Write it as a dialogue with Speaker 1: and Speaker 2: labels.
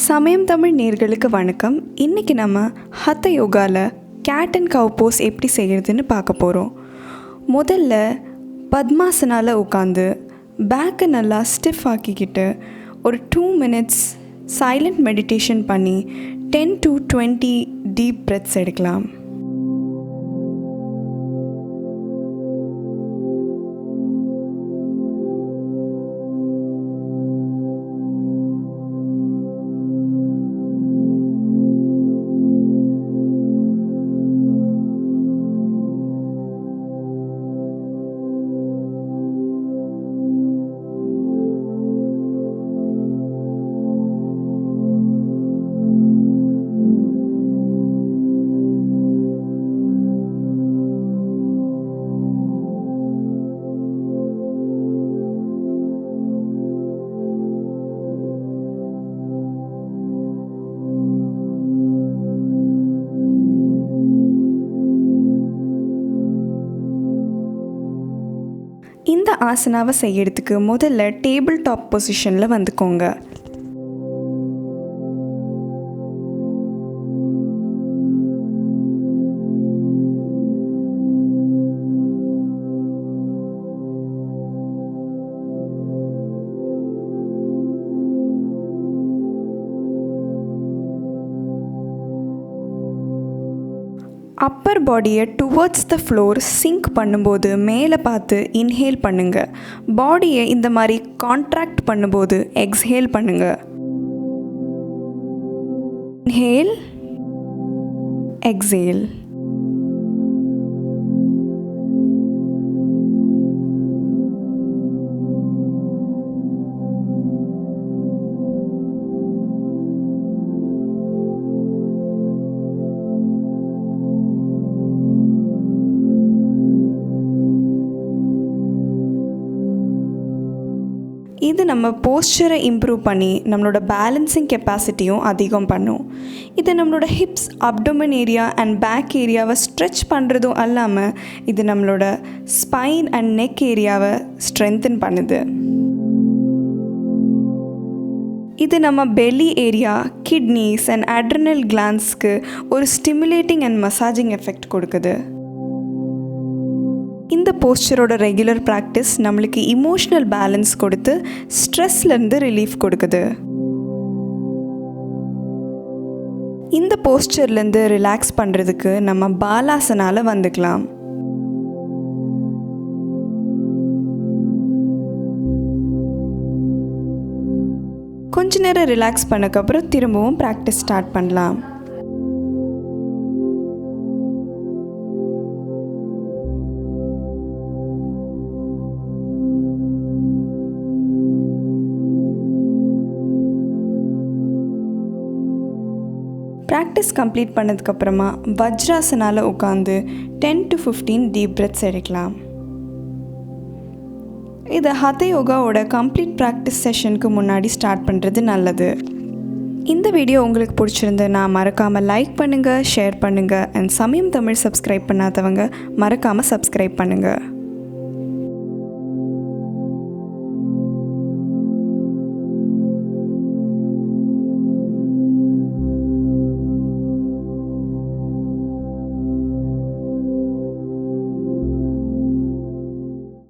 Speaker 1: சமயம் தமிழ் நேயர்களுக்கு வணக்கம். இன்றைக்கி நம்ம ஹத்த யோகாவில் கேட் அண்ட் கவ் போஸ் எப்படி செய்கிறதுன்னு பார்க்க போகிறோம். முதல்ல பத்மாசனால உட்காந்து பேக்கை நல்லா ஸ்டிஃப் ஆக்கிக்கிட்டு ஒரு 2 minutes சைலண்ட் மெடிடேஷன் பண்ணி 10 to 20 டீப் பிரெத்ஸ் எடுக்கலாம். இந்த ஆசனாவை செய்யறதுக்கு முதல்ல டேபிள் டாப் பொசிஷனில் வந்துக்கோங்க. அப்பர் பாடியை டுவர்ட்ஸ் த ஃப்ளோர் சிங்க் பண்ணும்போது மேலே பார்த்து இன்ஹேல் பண்ணுங்கள். பாடியை இந்த மாதிரி கான்ட்ராக்ட் பண்ணும்போது எக்ஸ்ஹேல் பண்ணுங்கள். Inhale, exhale. இது நம்ம போஸ்டரை இம்ப்ரூவ் பண்ணி நம்மளோட பேலன்சிங் கெப்பாசிட்டியும் அதிகம் பண்ணும். இது நம்மளோட hips, abdomen area and back ஏரியாவை ஸ்ட்ரெச் பண்ணுறதும் அல்லாமல் இது நம்மளோட ஸ்பைன் அண்ட் நெக் ஏரியாவை ஸ்ட்ரென்தன் பண்ணுது. இது நம்ம belly area, kidneys and adrenal கிளான்ஸ்க்கு ஒரு ஸ்டிமுலேட்டிங் அண்ட் மசாஜிங் எஃபெக்ட் கொடுக்குது. இந்த போஸ்டரோட ரெகுலர் ப்ராக்டிஸ் நம்மளுக்கு இமோஷ்னல் பேலன்ஸ் கொடுத்து ஸ்ட்ரெஸ்லேருந்து ரிலீஃப் கொடுக்குது. இந்த போஸ்டர்லேருந்து ரிலாக்ஸ் பண்ணுறதுக்கு நம்ம பாலாசனால வந்துக்கலாம். கொஞ்ச நேரம் ரிலாக்ஸ் பண்ணக்கப்புறம் திரும்பவும் ப்ராக்டிஸ் ஸ்டார்ட் பண்ணலாம். ப்ராக்டிஸ் கம்ப்ளீட் பண்ணதுக்கப்புறமா வஜ்ராசனால உட்காந்து 10 to 15 டீப் பிரெத்ஸ் எடுக்கலாம். இதை ஹத யோகாவோட கம்ப்ளீட் ப்ராக்டிஸ் செஷனுக்கு முன்னாடி ஸ்டார்ட் பண்ணுறது நல்லது. இந்த வீடியோ உங்களுக்கு பிடிச்சிருந்துன்னா மறக்காமல் லைக் பண்ணுங்கள், ஷேர் பண்ணுங்கள் அண்ட் சமயம் தமிழ் சப்ஸ்கிரைப் பண்ணாதவங்க மறக்காமல் சப்ஸ்கிரைப் பண்ணுங்கள்.